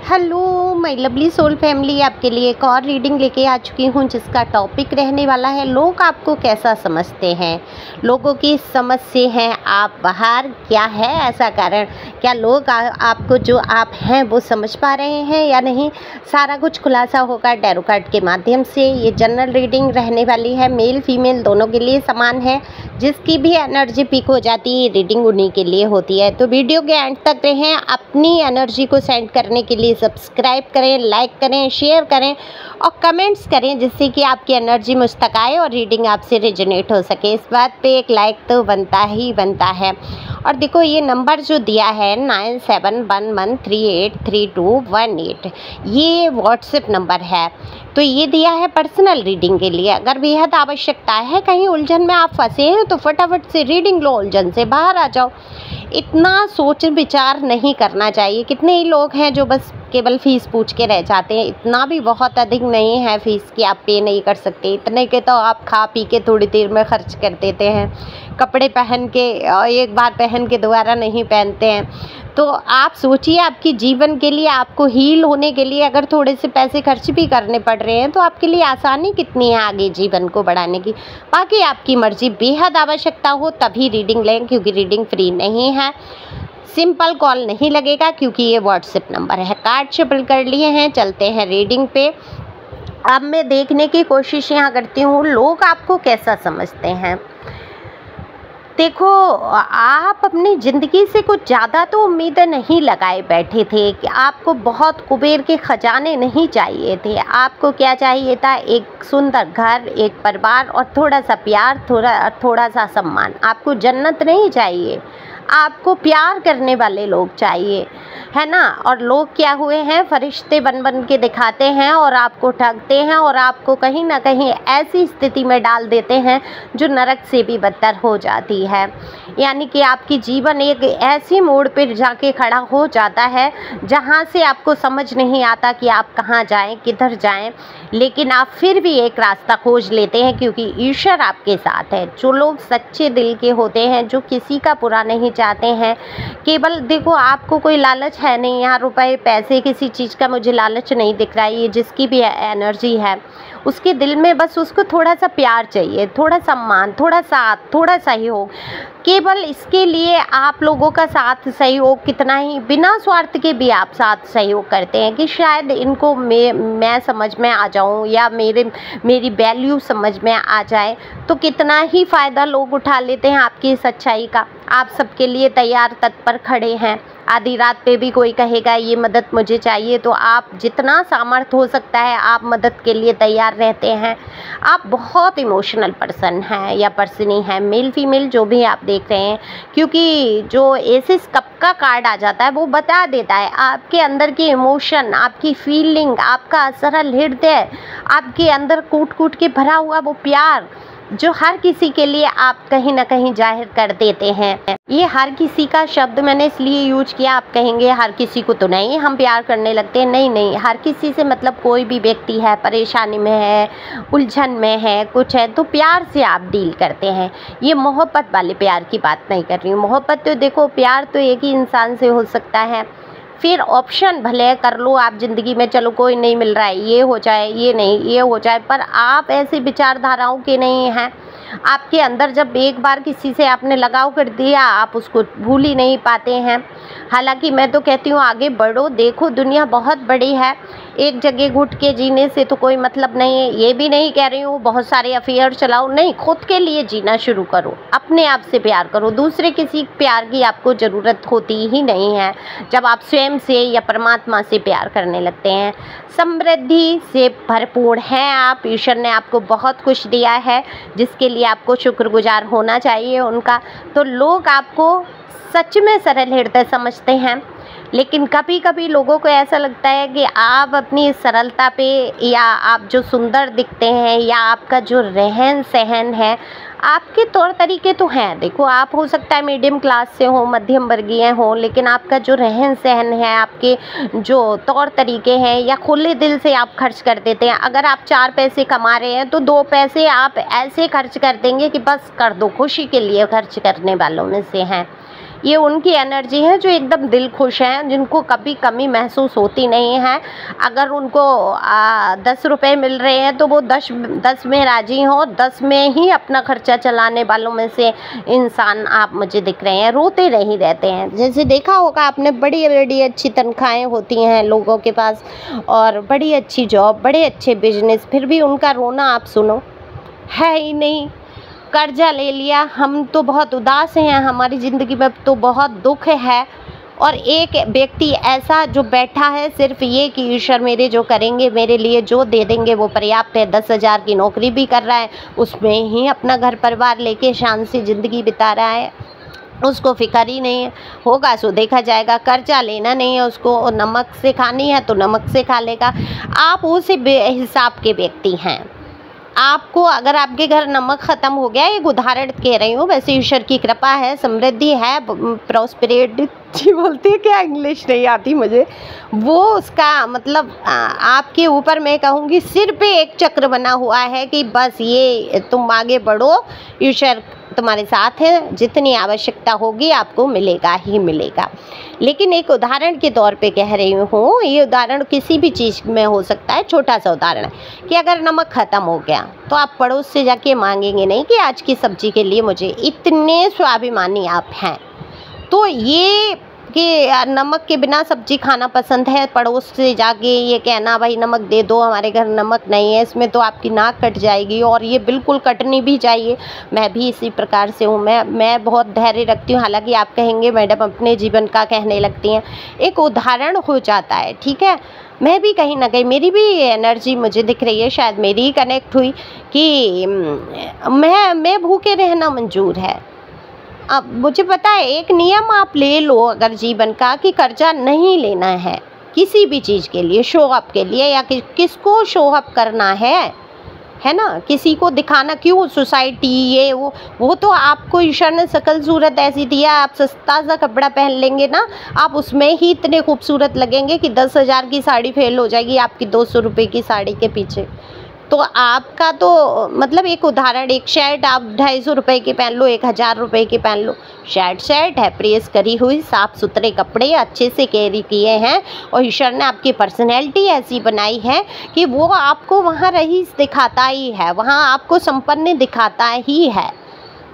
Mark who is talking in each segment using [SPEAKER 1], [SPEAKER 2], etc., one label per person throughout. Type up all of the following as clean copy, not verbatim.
[SPEAKER 1] Hello my lovely soul family, आपके लिए एक और रीडिंग लेके आ चुकी हूँ जिसका टॉपिक रहने वाला है लोग आपको कैसा समझते हैं। लोगों की समझ से हैं आप बाहर, क्या है ऐसा कारण, क्या लोग आपको जो आप हैं वो समझ पा रहे हैं या नहीं, सारा कुछ खुलासा होगा टैरो कार्ड के माध्यम से। ये जनरल रीडिंग रहने वाली है, मेल फीमेल दोनों के लिए समान है। जिसकी भी एनर्जी पिक हो जाती है रीडिंग उन्हीं के लिए होती है। तो वीडियो के एंड तक रहें, अपनी एनर्जी को सेंड करने के लिए सब्सक्राइब करें, लाइक करें, शेयर करें और कमेंट्स करें जिससे कि आपकी एनर्जी मुझ तक आए और रीडिंग आपसे रेजोनेट हो सके। इस बात पे एक लाइक तो बनता ही बनता है। और देखो ये नंबर जो दिया है 9711383218, ये व्हाट्सएप नंबर है। तो ये दिया है पर्सनल रीडिंग के लिए। अगर बेहद आवश्यकता है, कहीं उलझन में आप फंसे हैं तो फटाफट से रीडिंग लो, उलझन से बाहर आ जाओ। इतना सोच विचार नहीं करना चाहिए। कितने ही लोग हैं जो बस केवल फ़ीस पूछ के रह जाते हैं। इतना भी बहुत अधिक नहीं है फ़ीस कि आप पे नहीं कर सकते। इतने के तो आप खा पी के थोड़ी देर में खर्च कर देते हैं। कपड़े पहन के एक बार पहन के दोबारा नहीं पहनते हैं। तो आप सोचिए, आपके जीवन के लिए, आपको हील होने के लिए अगर थोड़े से पैसे खर्च भी करने पड़ रहे हैं तो आपके लिए आसानी कितनी है आगे जीवन को बढ़ाने की। बाकी आपकी मर्ज़ी, बेहद आवश्यकता हो तभी रीडिंग लें, क्योंकि रीडिंग फ्री नहीं है। सिंपल कॉल नहीं लगेगा क्योंकि ये व्हाट्सएप नंबर है। कार्ड शफल कर लिए हैं, चलते हैं रीडिंग पे। अब मैं देखने की कोशिश यहाँ करती हूँ लोग आपको कैसा समझते हैं। देखो, आप अपनी ज़िंदगी से कुछ ज़्यादा तो उम्मीदें नहीं लगाए बैठे थे कि आपको बहुत कुबेर के खजाने नहीं चाहिए थे। आपको क्या चाहिए था? एक सुंदर घर, एक परिवार और थोड़ा सा प्यार, थोड़ा सा सम्मान। आपको जन्नत नहीं चाहिए, आपको प्यार करने वाले लोग चाहिए, है ना। और लोग क्या हुए हैं, फरिश्ते बन बन के दिखाते हैं और आपको ठगते हैं और आपको कहीं ना कहीं ऐसी स्थिति में डाल देते हैं जो नरक से भी बदतर हो जाती है। यानी कि आपकी जीवन एक ऐसी मोड़ पर जाके खड़ा हो जाता है जहां से आपको समझ नहीं आता कि आप कहां जाएं, किधर जाएं, लेकिन आप फिर भी एक रास्ता खोज लेते हैं क्योंकि ईश्वर आपके साथ है। जो लोग सच्चे दिल के होते हैं, जो किसी का बुरा नहीं चाहते हैं, केवल देखो आपको कोई लालच है नहीं, यहाँ रुपए पैसे किसी चीज़ का मुझे लालच नहीं दिख रहा है। ये जिसकी भी एनर्जी है उसके दिल में बस उसको थोड़ा सा प्यार चाहिए, थोड़ा सम्मान, थोड़ा साथ, थोड़ा सहयोग। केवल इसके लिए आप लोगों का साथ सहयोग कितना ही बिना स्वार्थ के भी आप साथ सहयोग करते हैं कि शायद इनको मैं समझ में आ जाऊं या मेरी वैल्यू समझ में आ जाए। तो कितना ही फ़ायदा लोग उठा लेते हैं आपकी इस अच्छाई का। आप सबके लिए तैयार तत्पर खड़े हैं। आधी रात पे भी कोई कहेगा ये मदद मुझे चाहिए तो आप जितना सामर्थ्य हो सकता है आप मदद के लिए तैयार रहते हैं। आप बहुत इमोशनल पर्सन हैं या पर्सनी हैं, मेल फीमेल जो भी आप देख रहे हैं, क्योंकि जो एसिस कप का कार्ड आ जाता है वो बता देता है आपके अंदर की इमोशन, आपकी फीलिंग, आपका सरल हृदय, आपके अंदर कूट कूट के भरा हुआ वो प्यार जो हर किसी के लिए आप कहीं ना कहीं जाहिर कर देते हैं। ये हर किसी का शब्द मैंने इसलिए यूज किया। आप कहेंगे हर किसी को तो नहीं हम प्यार करने लगते हैं। नहीं, हर किसी से मतलब कोई भी व्यक्ति है, परेशानी में है, उलझन में है, कुछ है, तो प्यार से आप डील करते हैं। ये मोहब्बत वाले प्यार की बात नहीं कर रही हूँ। मोहब्बत तो देखो, प्यार तो एक ही इंसान से हो सकता है। फिर ऑप्शन भले कर लो आप ज़िंदगी में, चलो कोई नहीं मिल रहा है, ये हो जाए, ये नहीं, ये हो जाए, पर आप ऐसी विचारधाराओं के नहीं हैं। आपके अंदर जब एक बार किसी से आपने लगाव कर दिया, आप उसको भूल ही नहीं पाते हैं। हालांकि मैं तो कहती हूँ आगे बढ़ो, देखो दुनिया बहुत बड़ी है। एक जगह घुट के जीने से तो कोई मतलब नहीं है। ये भी नहीं कह रही हूँ बहुत सारे अफेयर चलाओ, नहीं, खुद के लिए जीना शुरू करो, अपने आप से प्यार करो। दूसरे किसी प्यार की आपको ज़रूरत होती ही नहीं है जब आप स्वयं से या परमात्मा से प्यार करने लगते हैं। समृद्धि से भरपूर हैं आप। ईश्वर ने आपको बहुत कुछ दिया है जिसके लिए आपको शुक्रगुजार होना चाहिए उनका। तो लोग आपको सच में सरल हृदय समझते हैं, लेकिन कभी कभी लोगों को ऐसा लगता है कि आप अपनी सरलता पे या आप जो सुंदर दिखते हैं या आपका जो रहन सहन है, आपके तौर तरीके तो हैं। देखो, आप हो सकता है मीडियम क्लास से हो, मध्यम वर्गीय हो, लेकिन आपका जो रहन सहन है, आपके जो तौर तरीके हैं, या खुले दिल से आप खर्च कर देते हैं। अगर आप 4 पैसे कमा रहे हैं तो 2 पैसे आप ऐसे खर्च कर देंगे कि बस कर दो, खुशी के लिए खर्च करने वालों में से हैं। ये उनकी एनर्जी है जो एकदम दिल खुश हैं, जिनको कभी कमी महसूस होती नहीं है। अगर उनको 10 रुपये मिल रहे हैं तो वो 10 में राजी हो, 10 में ही अपना खर्चा चलाने वालों में से इंसान आप मुझे दिख रहे हैं। रोते नहीं रहते हैं। जैसे देखा होगा आपने, बड़ी बड़ी अच्छी तनख्वाहें होती हैं लोगों के पास और बड़ी अच्छी जॉब, बड़े अच्छे बिजनेस, फिर भी उनका रोना आप सुनो, है ही नहीं। कर्जा ले लिया, हम तो बहुत उदास हैं, हमारी ज़िंदगी में तो बहुत दुख है। और एक व्यक्ति ऐसा जो बैठा है सिर्फ ये कि ईश्वर मेरे जो करेंगे, मेरे लिए जो दे देंगे वो पर्याप्त है। 10,000 की नौकरी भी कर रहा है, उसमें ही अपना घर परिवार लेके शान से ज़िंदगी बिता रहा है, उसको फिक्र ही नहीं है। होगा सो देखा जाएगा, कर्जा लेना नहीं है उसको, नमक से खानी है तो नमक से खा लेगा। आप उस हिसाब के व्यक्ति हैं। आपको अगर आपके घर नमक ख़त्म हो गया, एक उदाहरण कह रही हूँ, वैसे ईश्वर की कृपा है, समृद्धि है, प्रॉस्पेरिटी बोलती है क्या, इंग्लिश नहीं आती मुझे, वो उसका मतलब आपके ऊपर मैं कहूँगी सिर पे एक चक्र बना हुआ है कि बस ये तुम आगे बढ़ो, ईश्वर तुम्हारे साथ है, जितनी आवश्यकता होगी आपको मिलेगा ही मिलेगा। लेकिन एक उदाहरण के तौर पे कह रही हूँ, ये उदाहरण किसी भी चीज़ में हो सकता है। छोटा सा उदाहरण है कि अगर नमक ख़त्म हो गया तो आप पड़ोस से जाके मांगेंगे नहीं कि आज की सब्ज़ी के लिए मुझे, इतने स्वाभिमानी आप हैं। तो ये कि नमक के बिना सब्जी खाना पसंद है, पड़ोस से जाके ये कहना भाई नमक दे दो, हमारे घर नमक नहीं है, इसमें तो आपकी नाक कट जाएगी। और ये बिल्कुल कटनी भी चाहिए। मैं भी इसी प्रकार से हूँ, मैं बहुत धैर्य रखती हूँ। हालांकि आप कहेंगे मैडम अपने जीवन का कहने लगती हैं, एक उदाहरण हो जाता है, ठीक है। मैं भी कहीं ना कहीं, मेरी भी एनर्जी मुझे दिख रही है, शायद मेरी ही कनेक्ट हुई कि मैं भूखे रहना मंजूर है। अब मुझे पता है एक नियम आप ले लो अगर जीवन का, कि कर्जा नहीं लेना है किसी भी चीज़ के लिए, शो अप के लिए, या किसको शो अप करना है ना, किसी को दिखाना क्यों, सोसाइटी ये वो तो आपको ईश्वर ने शकल सूरत ऐसी दिया, आप सस्ता सा कपड़ा पहन लेंगे ना, आप उसमें ही इतने खूबसूरत लगेंगे कि 10,000 की साड़ी फेल हो जाएगी आपकी 200 रुपये की साड़ी के पीछे। तो आपका तो मतलब एक उदाहरण, एक शर्ट आप 250 रुपये की पहन लो, 1,000 रुपये की पहन लो, शर्ट है, प्रेस करी हुई, साफ़ सुथरे कपड़े अच्छे से कैरी किए हैं, और ईश्वर ने आपकी पर्सनैलिटी ऐसी बनाई है कि वो आपको वहाँ रईस दिखाता ही है, वहाँ आपको संपन्न दिखाता ही है।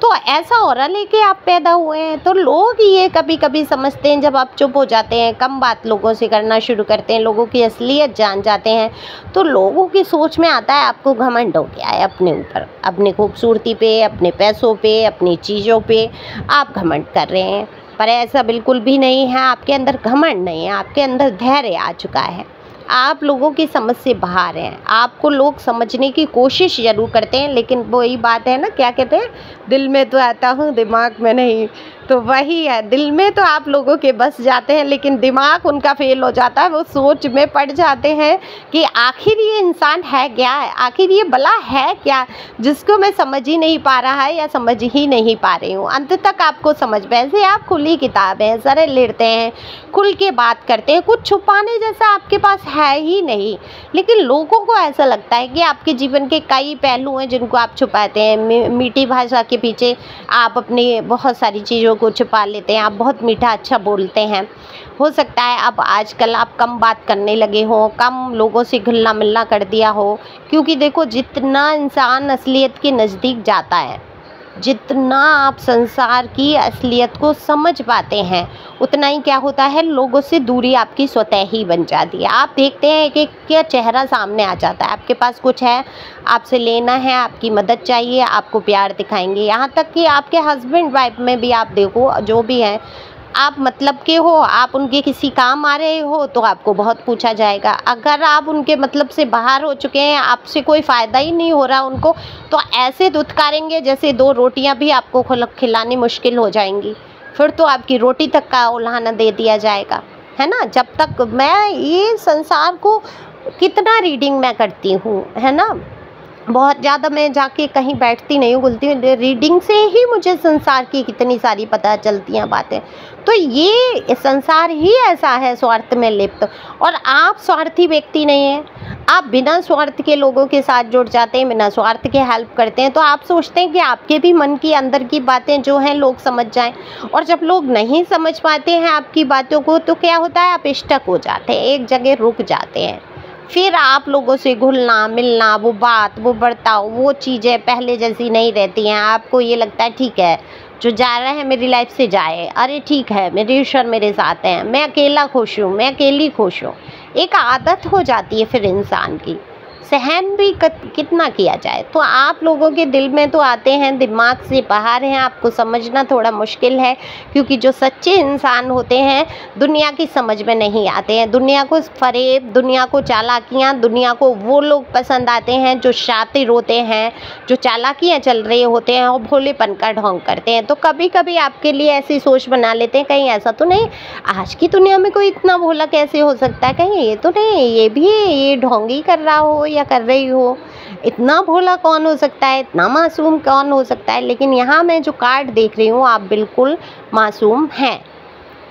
[SPEAKER 1] तो ऐसा ऑरा लेके आप पैदा हुए हैं। तो लोग ये कभी कभी समझते हैं, जब आप चुप हो जाते हैं, कम बात लोगों से करना शुरू करते हैं, लोगों की असलियत जान जाते हैं, तो लोगों की सोच में आता है आपको घमंड हो गया है अपने ऊपर, अपनी खूबसूरती पे, अपने पैसों पे, अपनी चीज़ों पे आप घमंड कर रहे हैं। पर ऐसा बिल्कुल भी नहीं है, आपके अंदर घमंड नहीं है, आपके अंदर धैर्य आ चुका है। आप लोगों की समझ से बाहर हैं। आपको लोग समझने की कोशिश ज़रूर करते हैं, लेकिन वही बात है ना, क्या कहते हैं, दिल में तो आता हूँ दिमाग में नहीं। तो वही है, दिल में तो आप लोगों के बस जाते हैं, लेकिन दिमाग उनका फेल हो जाता है। वो सोच में पड़ जाते हैं कि आखिर ये इंसान है क्या, आखिर ये भला है क्या, जिसको मैं समझ ही नहीं पा रहा है या समझ ही नहीं पा रही हूँ। अंत तक आपको समझ, वैसे आप खुली किताब हैं, सरल लड़ते हैं, खुल के बात करते हैं, कुछ छुपाने जैसा आपके पास है ही नहीं। लेकिन लोगों को ऐसा लगता है कि आपके जीवन के कई पहलू हैं जिनको आप छुपाते हैं। मीठी भाषा के पीछे आप अपनी बहुत सारी चीज़ों को छुपा लेते हैं। आप बहुत मीठा अच्छा बोलते हैं। हो सकता है अब आजकल आप कम बात करने लगे हो, कम लोगों से घुलना मिलना कर दिया हो, क्योंकि देखो जितना इंसान असलियत के नज़दीक जाता है, जितना आप संसार की असलियत को समझ पाते हैं, उतना ही क्या होता है, लोगों से दूरी आपकी स्वतः ही बन जाती है। आप देखते हैं कि क्या चेहरा सामने आ जाता है, आपके पास कुछ है, आपसे लेना है, आपकी मदद चाहिए, आपको प्यार दिखाएंगे। यहाँ तक कि आपके हस्बैंड वाइफ में भी आप देखो, जो भी हैं, आप मतलब के हो, आप उनके किसी काम आ रहे हो तो आपको बहुत पूछा जाएगा। अगर आप उनके मतलब से बाहर हो चुके हैं, आपसे कोई फ़ायदा ही नहीं हो रहा उनको, तो ऐसे दुत्कारेंगे जैसे 2 रोटियां भी आपको खिलानी मुश्किल हो जाएंगी। फिर तो आपकी रोटी तक का उल्हाना दे दिया जाएगा, है ना। जब तक मैं ये संसार को कितना रीडिंग मैं करती हूँ, है ना, बहुत ज़्यादा मैं जाके कहीं बैठती नहीं हूँ, बोलती हूँ, रीडिंग से ही मुझे संसार की कितनी सारी पता चलती हैं बातें। तो ये संसार ही ऐसा है स्वार्थ में लिप्त, और आप स्वार्थी व्यक्ति नहीं हैं। आप बिना स्वार्थ के लोगों के साथ जुड़ जाते हैं, बिना स्वार्थ के हेल्प करते हैं, तो आप सोचते हैं कि आपके भी मन की अंदर की बातें जो हैं लोग समझ जाएं। और जब लोग नहीं समझ पाते हैं आपकी बातों को, तो क्या होता है, आप स्टक हो जाते हैं, एक जगह रुक जाते हैं। फिर आप लोगों से घुलना मिलना, वो बात, वो बर्ताव, वो चीज़ें पहले जैसी नहीं रहती हैं। आपको ये लगता है ठीक है, जो जा रहा है मेरी लाइफ से जाए, अरे ठीक है, मेरे ईश्वर मेरे साथ हैं, मैं अकेला खुश हूँ, मैं अकेली खुश हूँ। एक आदत हो जाती है फिर इंसान की, सहन भी कितना किया जाए। तो आप लोगों के दिल में तो आते हैं, दिमाग से बाहर हैं, आपको समझना थोड़ा मुश्किल है, क्योंकि जो सच्चे इंसान होते हैं दुनिया की समझ में नहीं आते हैं। दुनिया को फरेब, दुनिया को चालाकियाँ, दुनिया को वो लोग पसंद आते हैं जो शातिर होते हैं, जो चालाकियाँ चल रहे होते हैं और भोलेपन का ढोंग करते हैं। तो कभी कभी आपके लिए ऐसी सोच बना लेते हैं, कहीं ऐसा तो नहीं आज की दुनिया में कोई इतना भोला कैसे हो सकता है, कहीं ये तो नहीं ये भी ये ढोंगी कर रहा हो या कर रही हो, इतना भोला कौन हो सकता है, इतना मासूम कौन हो सकता है। लेकिन यहाँ मैं जो कार्ड देख रही हूँ, आप बिल्कुल मासूम हैं,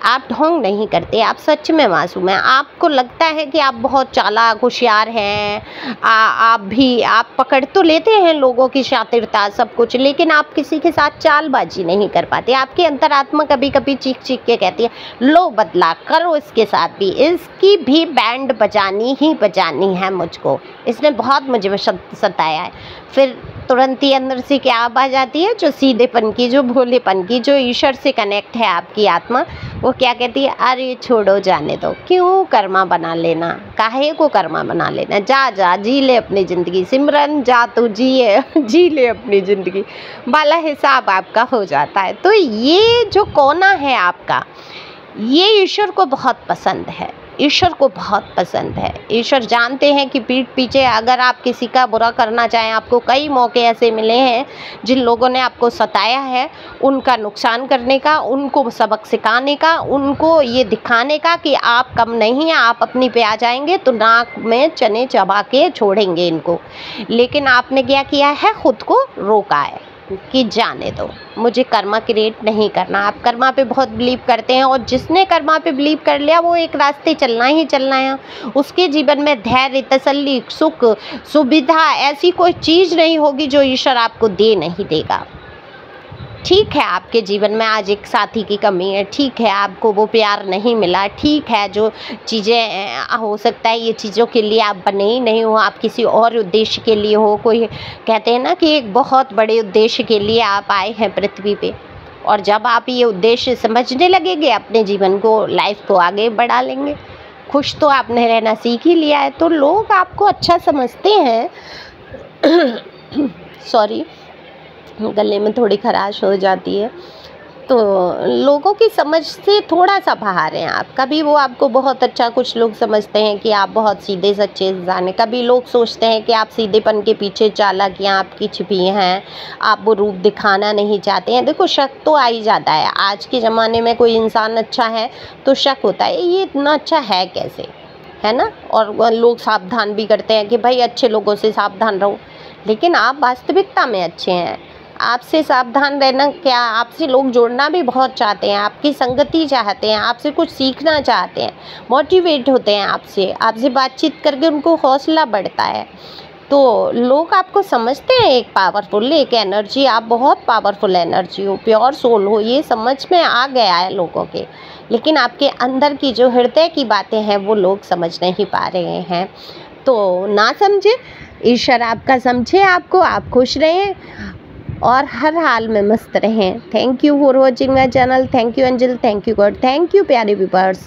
[SPEAKER 1] आप ढोंग नहीं करते, आप सच में मासूम हैं। आपको लगता है कि आप बहुत चालाक होशियार हैं, आप पकड़ तो लेते हैं लोगों की शातिरता सब कुछ, लेकिन आप किसी के साथ चालबाजी नहीं कर पाते। आपकी अंतरात्मा कभी कभी चीख चीख के कहती है लो बदला करो इसके साथ भी, इसकी भी बैंड बजानी ही बजानी है मुझको, इसने बहुत मुझे सताया है। फिर तुरंत ही अंदर से क्या आवाज़ आती है, जो सीधेपन की, जो भोलेपन की, जो ईश्वर से कनेक्ट है आपकी आत्मा, वो क्या कहती है, अरे छोड़ो जाने दो, क्यों कर्मा बना लेना, काहे को कर्मा बना लेना, जा जा जी ले अपनी ज़िंदगी, सिमरन जा तू जी ले अपनी ज़िंदगी, वाला हिसाब आपका हो जाता है। तो ये जो कोना है आपका, ये ईश्वर को बहुत पसंद है, ईश्वर को बहुत पसंद है। ईश्वर जानते हैं कि पीठ पीछे अगर आप किसी का बुरा करना चाहें, आपको कई मौके ऐसे मिले हैं जिन लोगों ने आपको सताया है, उनका नुकसान करने का, उनको सबक सिखाने का, उनको ये दिखाने का कि आप कम नहीं हैं, आप अपनी पे आ जाएंगे तो नाक में चने चबा के छोड़ेंगे इनको। लेकिन आपने क्या किया है, खुद को रोका है कि जाने दो, मुझे कर्मा क्रिएट नहीं करना। आप कर्मा पे बहुत बिलीव करते हैं, और जिसने कर्मा पे बिलीव कर लिया वो एक रास्ते चलना ही चलना है। उसके जीवन में धैर्य, तसल्ली, सुख, सुविधा ऐसी कोई चीज़ नहीं होगी जो ईश्वर आपको दे नहीं देगा। ठीक है, आपके जीवन में आज एक साथी की कमी है, ठीक है आपको वो प्यार नहीं मिला, ठीक है जो चीज़ें हो सकता है ये चीज़ों के लिए आप बने ही नहीं हो, आप किसी और उद्देश्य के लिए हो। कोई कहते हैं ना कि एक बहुत बड़े उद्देश्य के लिए आप आए हैं पृथ्वी पे, और जब आप ये उद्देश्य समझने लगेंगे, अपने जीवन को, लाइफ को आगे बढ़ा लेंगे। खुश तो आपने रहना सीख ही लिया है, तो लोग आपको अच्छा समझते हैं। सॉरी, गले में थोड़ी खराश हो जाती है। तो लोगों की समझ से थोड़ा सा बाहर हैं आप। कभी वो आपको बहुत अच्छा, कुछ लोग समझते हैं कि आप बहुत सीधे सच्चे इंसान हैं, कभी लोग सोचते हैं कि आप सीधेपन के पीछे चालाकियाँ आपकी छिपी हैं, आप वो रूप दिखाना नहीं चाहते हैं। देखो, शक तो आ ही जाता है, आज के ज़माने में कोई इंसान अच्छा है तो शक होता है, ये इतना अच्छा है कैसे, है ना। और लोग सावधान भी करते हैं कि भाई अच्छे लोगों से सावधान रहो, लेकिन आप वास्तविकता में अच्छे हैं। आपसे सावधान रहना क्या, आपसे लोग जुड़ना भी बहुत चाहते हैं, आपकी संगति चाहते हैं, आपसे कुछ सीखना चाहते हैं, मोटिवेट होते हैं आपसे बातचीत करके उनको हौसला बढ़ता है। तो लोग आपको समझते हैं एक पावरफुल, एक एनर्जी, आप बहुत पावरफुल एनर्जी हो, प्योर सोल हो, ये समझ में आ गया है लोगों के। लेकिन आपके अंदर की जो हृदय की बातें हैं वो लोग समझ नहीं पा रहे हैं। तो ना समझे, ईश्वर आपका समझे आपको, आप खुश रहें और हर हाल में मस्त रहें। Thank you for watching my channel. Thank you angel, thank you God, thank you प्यारे व्यूअर्स।